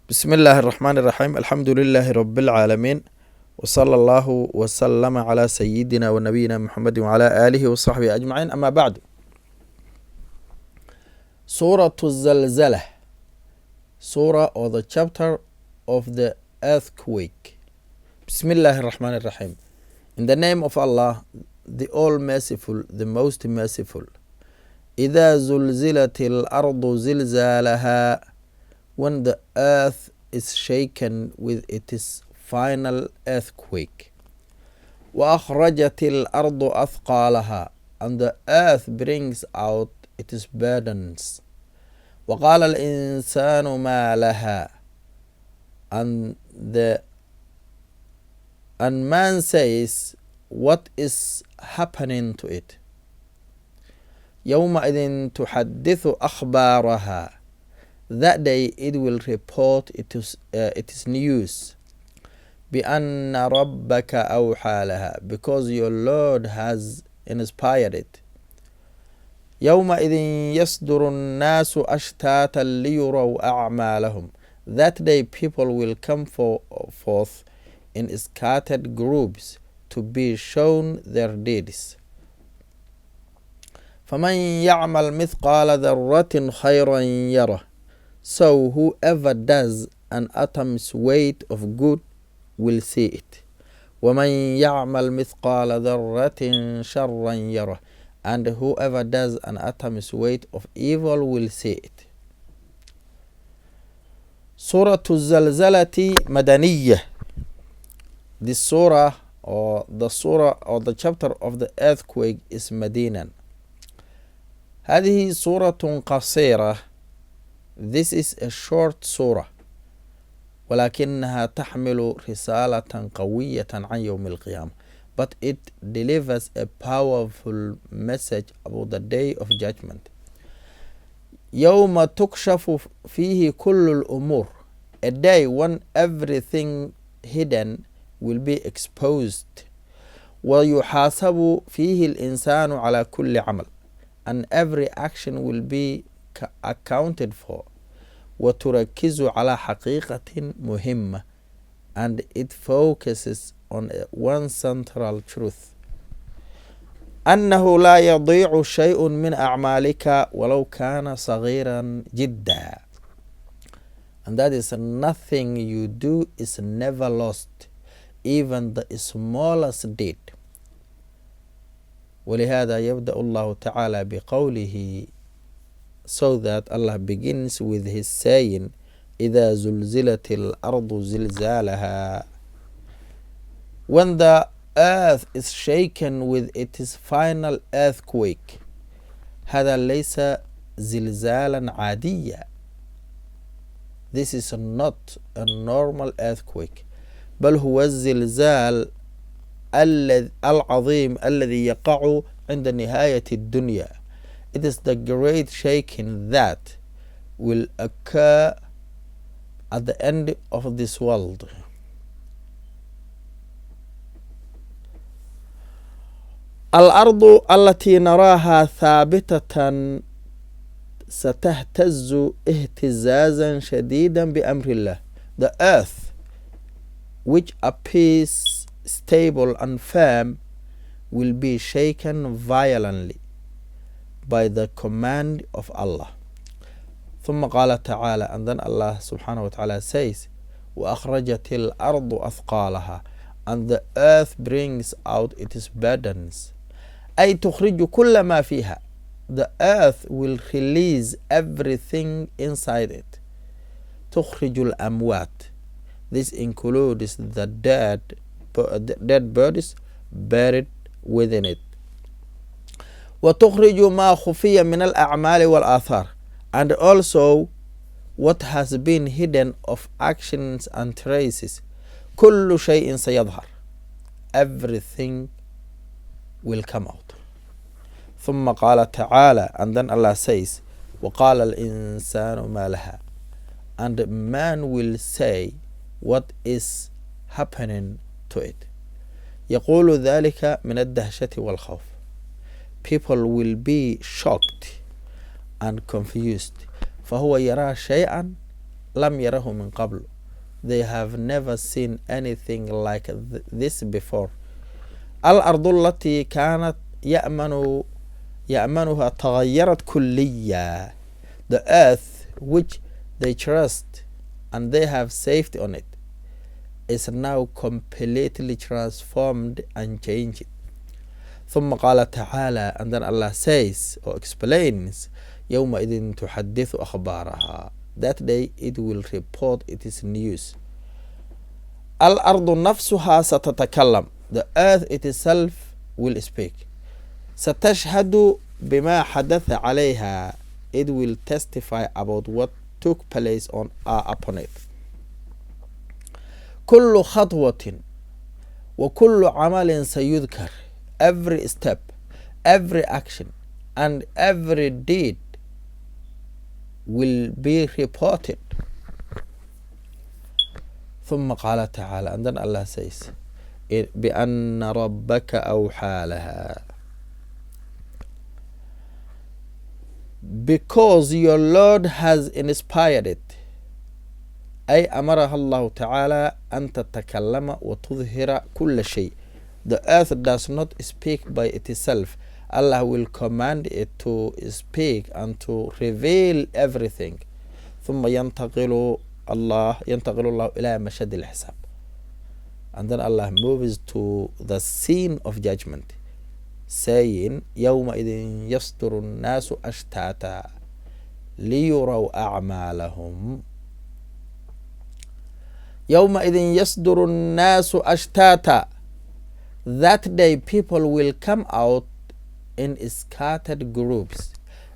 بسم الله الرحمن الرحيم الحمد لله رب العالمين وصلى الله وسلم على سيدنا ونبينا محمد وعلى آله وصحبه أجمعين أما بعد Surah az-Zalzalah, Surah or the chapter of the earthquake. Bismillahir Rahmanir Rahim. In the name of Allah, the All-Merciful, the Most Merciful. إذا زلزلت الأرض زلزالها, when the earth is shaken with its final earthquake. وأخرجت الأرض أثقالها, and the earth brings out its burdens. وقال الإنسان ما لها, and man says, what is happening to it? يومئذ تحدث أخبارها, that day it will report its news. بأن ربك أوحى لها, because your Lord has inspired it. يومئذ يصدر الناس أشتاتا ليروا أعمالهم, that day people will come forth in scattered groups to be shown their deeds. فمن يعمل مثقال ذرة خيرا يره, so whoever does an atom's weight of good will see it. ومن يعمل مثقال ذرة شرا يره, and whoever does an atom's weight of evil will see it. Surah az-Zalzalati Madaniyah. This surah or the chapter of the earthquake is Medinan. هذه سورة قصيرة. This is a short surah, ولكنها تحمل رسالة قوية عن يوم القيامة, but it delivers a powerful message about the day of judgment. يوم تكشف فيه كل الأمور, a day when everything hidden will be exposed. ويحاسب فيه الإنسان على كل عمل, and every action will be accounted for. وتركز على حقيقة مهمة, and it focuses on one central truth. أنه لا يضيع شيء من أعمالك ولو كان صغيرا جدا, and that is nothing you do is never lost, even the smallest deed. ولهذا يبدأ الله تعالى بقوله, so that Allah begins with his saying, إذا زلزلت الأرض زلزالها, when the earth is shaken with its final earthquake. هذا ليس زلزالا عاديا, this is not a normal earthquake, بل هو الزلزال العظيم الذي يقع عند نهاية الدنيا. It is the great shaking that will occur at the end of this world. الأرض التي نراها ثابتة ستهتز اهتزازا شديدا بأمر الله. The earth, which appears stable and firm, will be shaken violently by the command of Allah. ثم قال تعالى, and then Allah subhanahu wa ta'ala says, وأخرجت الأرض أثقالها, and the earth brings out its burdens. أي تخرج كل ما فيها, the earth will release everything inside it. تخرج الأموات, this includes the dead bodies buried within it. وتخرج ما خفي من الأعمال والآثار, and also what has been hidden of actions and traces. كل شيء سيظهر, everything will come out. ثم قال تعالى, and then Allah says, وقال الإنسان ما لها, and man will say, what is happening to it. يقول ذلك من الدهشة والخوف, people will be shocked and confused. فهو يرى شيئا لم يره من قبل. They have never seen anything like this before. الأرض التي كانت يأمنها تغيرت كليا. The earth which they trust and they have safety on it is now completely transformed and changed. ثم قال تعالى, and then Allah says or explains, يومئذ تحدث أخبارها. That day it will report its news. الأرض نفسها ستتكلم. The earth itself will speak. ستشهد بما حدث عليها. It will testify about what took place upon it. كل خطوة وكل عمل سيذكر. Every step, every action, and every deed will be reported. ثم قال تعالى, and then Allah says, بأن ربك أوحى لها. Because your Lord has inspired it. أي أمرها الله تعالى أن تتكلم وتظهر كل شيء. The earth does not speak by itself. Allah will command it to speak and to reveal everything. ثم ينتقل الله إلى مشهد الحساب. And then Allah moves to the scene of judgment, saying, يومئذ يصدر الناس أشتاتا ليروا أعمالهم. يومئذ يصدر الناس أشتاتا. That day people will come out in scattered groups.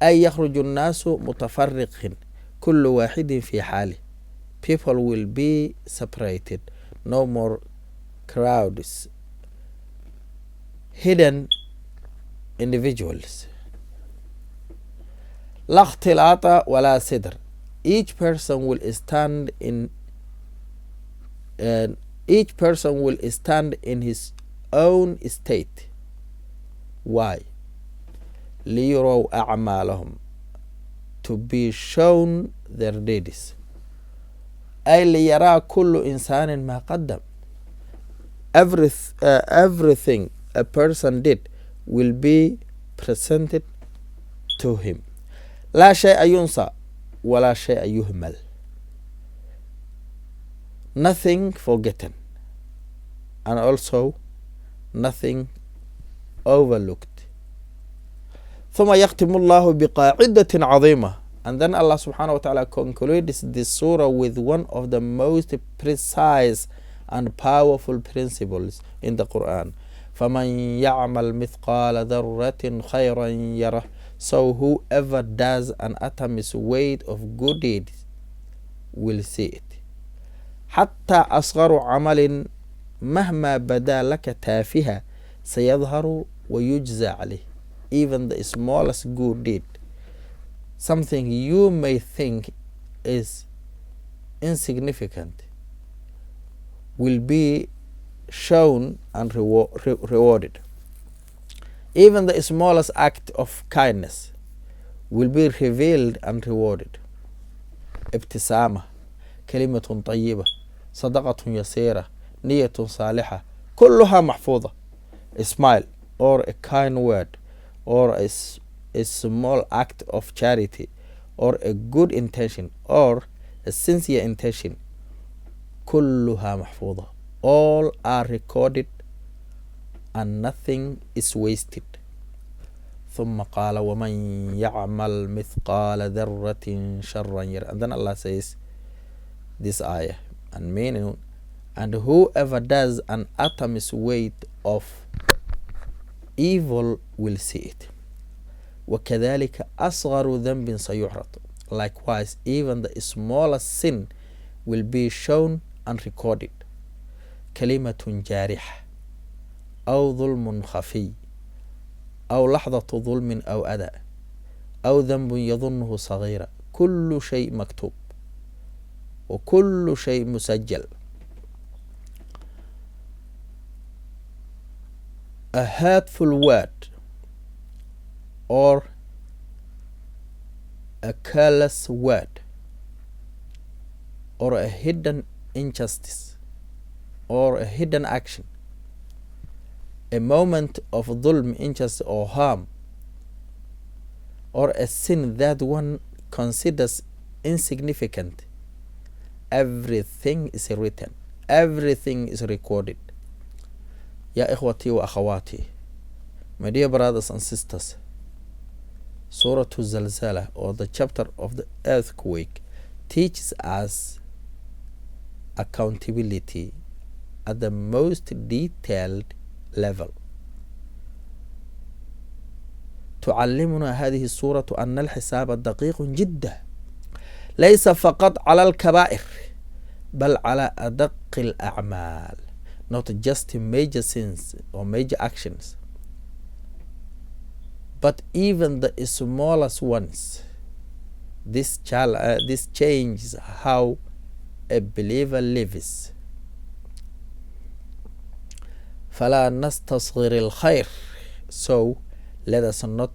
أي يخرج الناس متفرقين كل واحد في حاله. People will be separated. No more crowds. Hidden individuals. لا اختلاط ولا صدر. Each person will stand in his own state. Why? ليروا أعمالهم. To be shown their deeds. أي ليرى كل إنسان ما قدم. Everything a person did will be presented to him. لا شيء ينسى ولا شيء يهمل. Nothing forgotten and also nothing overlooked. ثم يختم الله بقاعدة عظيمة. And then Allah subhanahu wa ta'ala concludes this surah with one of the most precise and powerful principles in the Quran. فَمَنْ يَعْمَلْ مِثْقَالَ ذَرَّةٍ خَيْرًا يَرَهُ. So whoever does an atom's weight of good deeds will see it. حتى أصغر عمل مهما بدا لك تافها سيظهر ويجزى عليه. Even the smallest good deed, something you may think is insignificant, will be shown and rewarded. Even the smallest act of kindness will be revealed and rewarded. ابتسامة, كلمة طيبة, صدقة يسيرة, نية صالحة, كلها محفوظة. A smile or a kind word or a small act of charity or a good intention or a sincere intention, كلها محفوظة. All are recorded and nothing is wasted. ثم قال ومن يعمل مثقال ذرة شرا يره. And then Allah says this ayah and meaning, and whoever does an atom's weight of evil will see it. وكذلك أصغر ذنب سيعرض. Likewise, even the smallest sin will be shown and recorded. كلمة جارحة أو ظلم خفي أو لحظة ظلم أو أذى أو ذنب يظنه صغيرا كل شيء مكتوب وكل شيء مسجل. A hurtful word or a careless word or a hidden injustice or a hidden action, a moment of dhulm, injustice or harm, or a sin that one considers insignificant, everything is written, everything is recorded. Ya ikhwati wa akhawati, my dear brothers and sisters, Surah az-Zalzalah, or the chapter of the earthquake, teaches us accountability at the most detailed level. تعلمنا هذه السورة أن الحساب دقيق جدا، ليس فقط على الكبائر بل على أدق الأعمال, not just major sins or major actions, but even the smallest ones. This changes how a believer lives. فلا نستصغر الخير, so let us not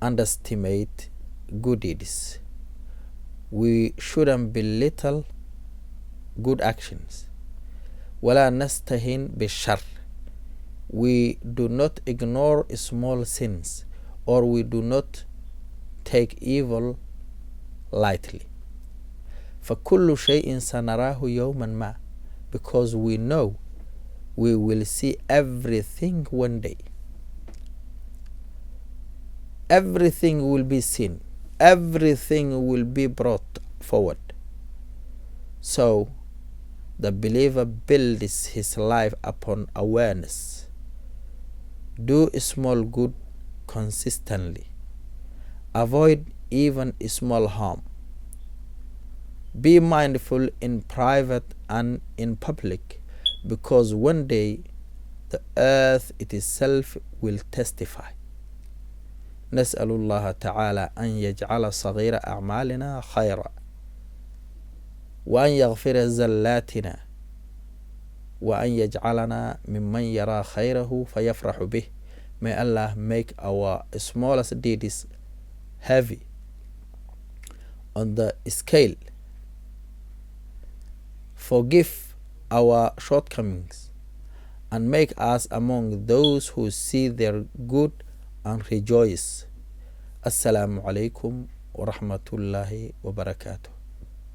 underestimate good deeds. We shouldn't belittle good actions. ولا نستهين بالشر, we do not ignore small sins, or we do not take evil lightly. فكل شيء سنراه يوما ما, because we know we will see everything one day. Everything will be seen, everything will be brought forward. So the believer builds his life upon awareness. Do small good consistently. Avoid even small harm. Be mindful in private and in public, because one day the earth itself will testify. نسأل الله تعالى أن يجعل صغير أعمالنا خيرا, وأن يغفر زلاتنا, وأن يجعلنا ممن يرى خيره فيفرح به. May Allah make our smallest deeds heavy on the scale, forgive our shortcomings, and make us among those who see their good and rejoice. Assalamu alaikum wa rahmatullahi wa barakatuh.